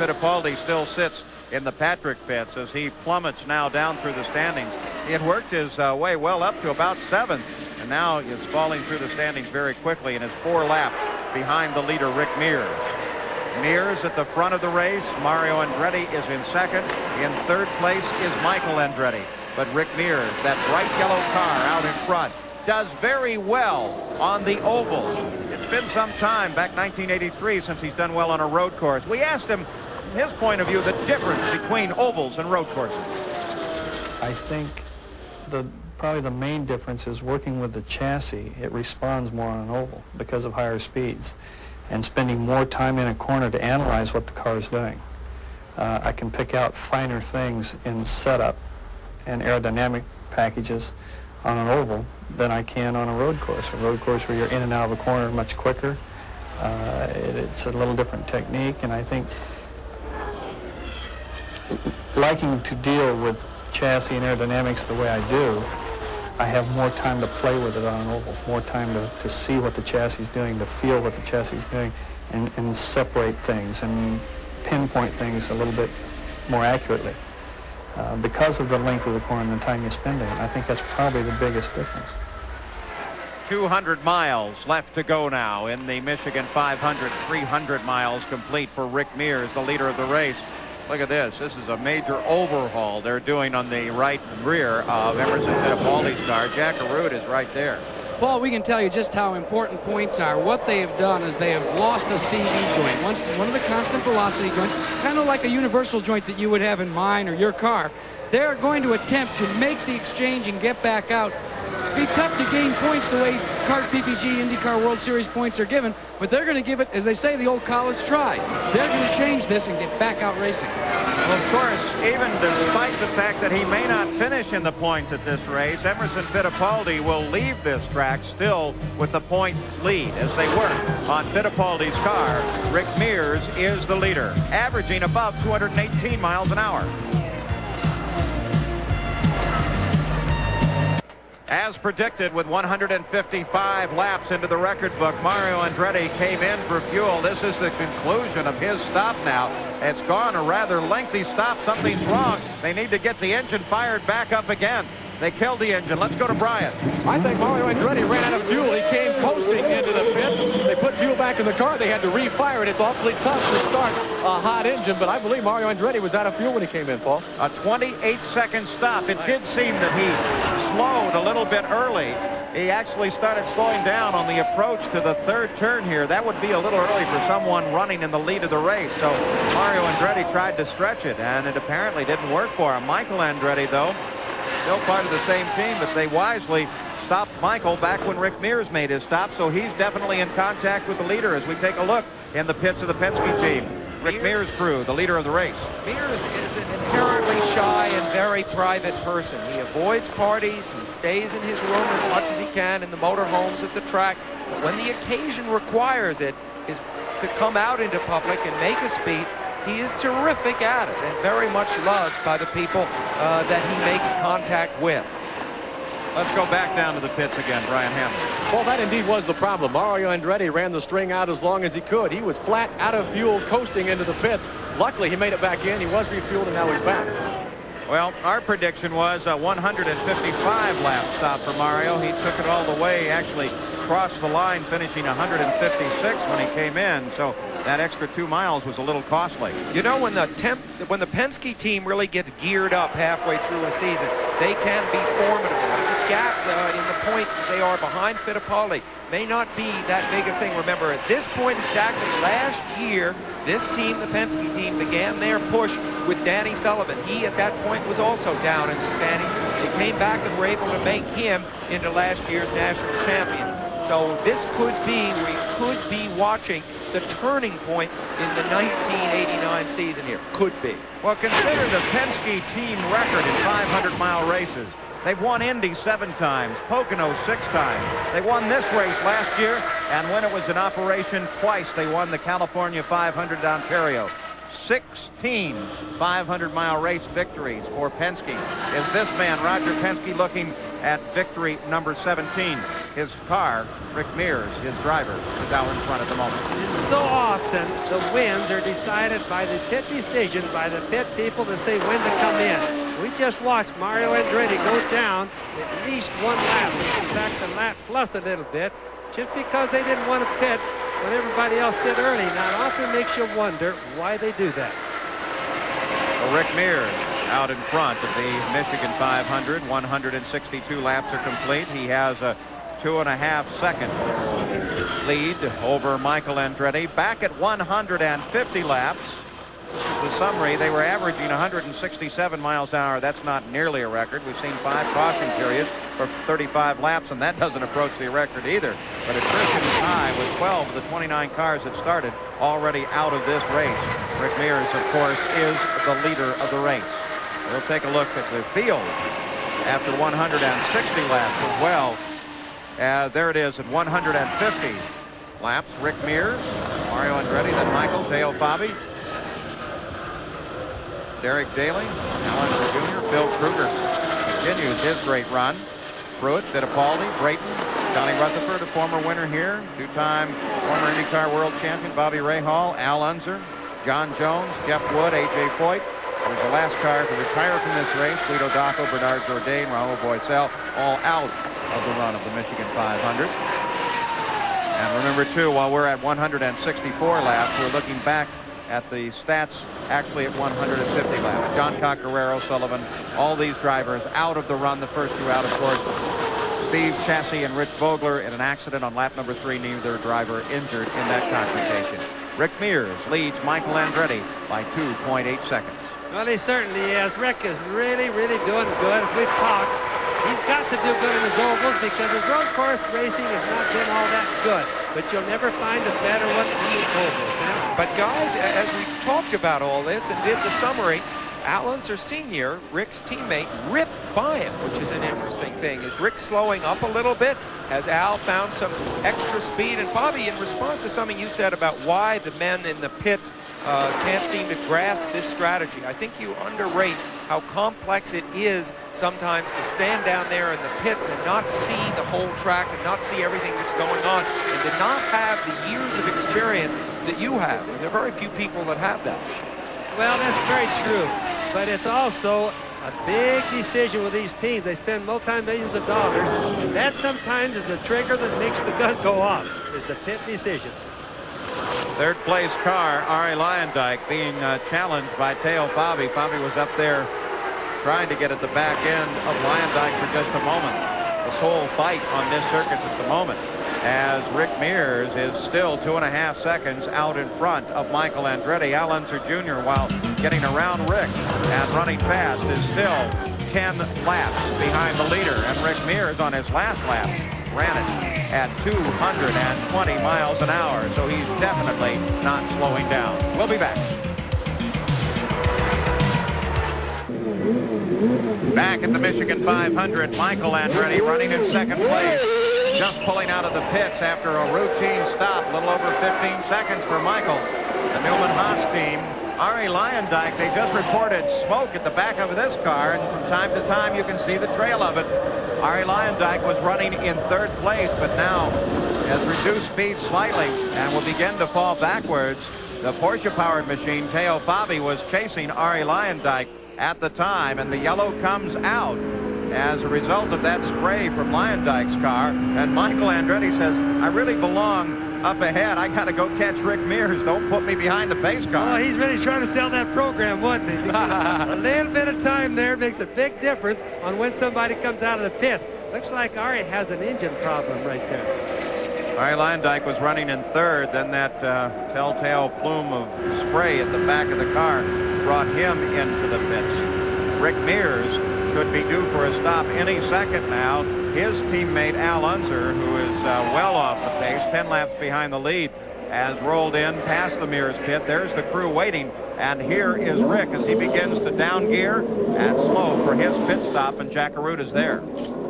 Fittipaldi still sits in the Patrick pits as he plummets now down through the standings. He had worked his way well up to about 7th, and now is falling through the standings very quickly and is 4 laps behind the leader, Rick Mears. Mears at the front of the race. Mario Andretti is in 2nd. In 3rd place is Michael Andretti. But Rick Mears, that bright yellow car out in front, does very well on the oval. It's been some time, back 1983, since he's done well on a road course. We asked him, from his point of view, the difference between ovals and road courses. I think probably the main difference is working with the chassis. It responds more on an oval because of higher speeds, and spending more time in a corner to analyze what the car is doing. I can pick out finer things in setup and aerodynamic packages on an oval than I can on a road course. A road course where you're in and out of a corner much quicker. It's a little different technique, and I think liking to deal with chassis and aerodynamics the way I do, I have more time to play with it on an oval, more time to see what the chassis is doing, to feel what the chassis is doing, and separate things and pinpoint things a little bit more accurately. Because of the length of the corner and the time you spend in it, I think that's probably the biggest difference. 200 miles left to go now in the Michigan 500. 300 miles complete for Rick Mears, the leader of the race. Look at this. This is a major overhaul they're doing on the right rear of Emerson Fittipaldi's car. Jack Arute is right there. Paul, we can tell you just how important points are. What they have done is they have lost a CV joint, one of the constant velocity joints, kind of like a universal joint that you would have in mine or your car. They're going to attempt to make the exchange and get back out. It'd be tough to gain points the way CART PPG IndyCar World Series points are given, but they're going to give it, as they say, the old college try. They're going to change this and get back out racing. Well, of course, even despite the fact that he may not finish in the points at this race, Emerson Fittipaldi will leave this track still with the points lead as they work on Fittipaldi's car. Rick Mears is the leader, averaging above 218 miles an hour. As predicted, with 155 laps into the record book, Mario Andretti came in for fuel. This is the conclusion of his stop now. It's gone a rather lengthy stop. Something's wrong. They need to get the engine fired back up again. They killed the engine. Let's go to Brian. I think Mario Andretti ran out of fuel. He came coasting into the pits. They put fuel back in the car. They had to refire it. It's awfully tough to start a hot engine, but I believe Mario Andretti was out of fuel when he came in, Paul. A 28-second stop. It did seem that he slowed a little bit early. He actually started slowing down on the approach to the 3rd turn here. That would be a little early for someone running in the lead of the race. So Mario Andretti tried to stretch it, and it apparently didn't work for him. Michael Andretti, though, still part of the same team, but they wisely stopped Michael back when Rick Mears made his stop, so he's definitely in contact with the leader as we take a look in the pits of the Penske team. Rick Mears' crew, the leader of the race. Mears is an inherently shy and very private person. He avoids parties. He stays in his room as much as he can in the motorhomes at the track. But when the occasion requires it, is to come out into public and make a speech. He is terrific at it and very much loved by the people that he makes contact with. Let's go back down to the pits again, Brian Hamlin. Well, that indeed was the problem. Mario Andretti ran the string out as long as he could. He was flat out of fuel coasting into the pits. Luckily, he made it back in. He was refueled, and now he's back. Well, our prediction was a 155 lap stop for Mario. He took it all the way, actually crossed the line, finishing 156 when he came in. So that extra 2 miles was a little costly. You know, when the Penske team really gets geared up halfway through a season, they can be formidable. This gap in the points that they are behind Fittipaldi may not be that big a thing. Remember, at this point exactly last year, this team, the Penske team, began their push with Danny Sullivan. He, at that point, was also down in the standings. They came back and were able to make him into last year's national champion. So this could be, we could be watching the turning point in the 1989 season here. Could be. Well, consider the Penske team record in 500-mile races. They've won Indy 7 times, Pocono 6 times. They won this race last year, and when it was in operation twice, they won the California 500 Ontario. 16 500-mile race victories for Penske. Is this man, Roger Penske, looking at victory number 17? his car, Rick Mears, his driver, is out in front at the moment. And so often the wins are decided by the pit decision, by the pit people to say when to come in. We just watched Mario Andretti go down at least one lap. In fact, a lap plus a little bit, just because they didn't want to pit when everybody else did early. Now, it often makes you wonder why they do that. Well, Rick Mears out in front of the Michigan 500. 162 laps are complete. He has a 2.5-second lead over Michael Andretti. Back at 150 laps. This is the summary. They were averaging 167 miles an hour. That's not nearly a record. We've seen 5 caution periods for 35 laps, and that doesn't approach the record either. But attrition is high with 12 of the 29 cars that started already out of this race. Rick Mears, of course, is the leader of the race. We'll take a look at the field after 160 laps as well. There it is at 150 laps. Rick Mears, Mario Andretti, then Michael, Teo Fabi, Derek Daly, Alan Jr., Phil Kruger continues his great run. Pruitt, Fittipaldi, Brayton, Johnny Rutherford, a former winner here, 2-time former IndyCar World Champion, Bobby Rahal, Al Unser, John Jones, Jeff Wood, A.J. Foyt. There's the last car to retire from this race. Guido Dacco, Bernard Jourdain, Raul Boesel, all out of the run of the Michigan 500. And remember, too, while we're at 164 laps, we're looking back at the stats actually at 150 laps. John Cockerero, Sullivan, all these drivers out of the run. The first 2 out, of course, Steve Chassis and Rich Vogler in an accident on lap number 3. Neither driver injured in that confrontation. Rick Mears leads Michael Andretti by 2.8 seconds. Well, he certainly is. Rick is really, really doing good. As we've talked, he's got to do good in his ovals because his road course racing has not been all that good. But you'll never find a better one in the ovals. But guys, as we talked about all this and did the summary, Al Unser Sr., Rick's teammate, ripped by him, which is an interesting thing. Is Rick slowing up a little bit? Has Al found some extra speed? And Bobby, in response to something you said about why the men in the pits can't seem to grasp this strategy, I think you underrate how complex it is sometimes to stand down there in the pits and not see the whole track and not see everything that's going on and to not have the years of experience that you have. And there are very few people that have that. Well, that's very true. But it's also a big decision with these teams. They spend multi-millions of dollars. And that sometimes is the trigger that makes the gun go off, is the pit decisions. Third place car, Arie Luyendyk, being challenged by Teo Fabi. Fabi was up there trying to get at the back end of Luyendyk for just a moment. This whole fight on this circuit at the moment, as Rick Mears is still 2.5 seconds out in front of Michael Andretti. Al Unser Jr., while getting around Rick and running fast, is still 10 laps behind the leader. And Rick Mears on his last lap ran it at 220 miles an hour, so he's definitely not slowing down. We'll be back. Back at the Michigan 500, Michael Andretti running in second place, just pulling out of the pits after a routine stop, a little over 15 seconds for Michael. The Newman Haas team, Arie Luyendyk, they just reported smoke at the back of this car, and from time to time you can see the trail of it. Arie Luyendyk was running in third place, but now has reduced speed slightly and will begin to fall backwards. The Porsche-powered machine, Teo Fabi, was chasing Arie Luyendyk at the time, and the yellow comes out as a result of that spray from Luyendyk's car. And Michael Andretti says, I really belong up ahead. I got to go catch Rick Mears. Don't put me behind the pace car. Oh, he's really trying to sell that program, wasn't he? A little bit of time there makes a big difference on when somebody comes out of the pit. Looks like Arie has an engine problem right there. Arie Luyendyk was running in third. Then that telltale plume of spray at the back of the car brought him into the pits. Rick Mears should be due for a stop any second now. His teammate Al Unser, who is well off the pace, 10 laps behind the lead, has rolled in past the Mears pit. There's the crew waiting, and here is Rick as he begins to down gear and slow for his pit stop, and Jack Arute is there.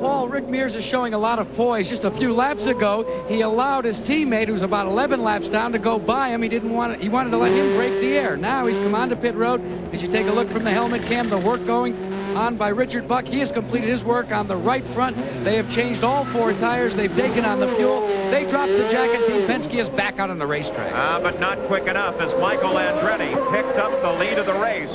Paul, Rick Mears is showing a lot of poise. Just a few laps ago, he allowed his teammate, who's about 11 laps down, to go by him. He wanted to let him break the air. Now he's come onto pit road. As you take a look from the helmet cam, the work going on by Richard Buck. He has completed his work on the right front. They have changed all 4 tires. They've taken on the fuel. They dropped the jack, and Team Penske is back out on the racetrack. But not quick enough as Michael Andretti picked up the lead of the race.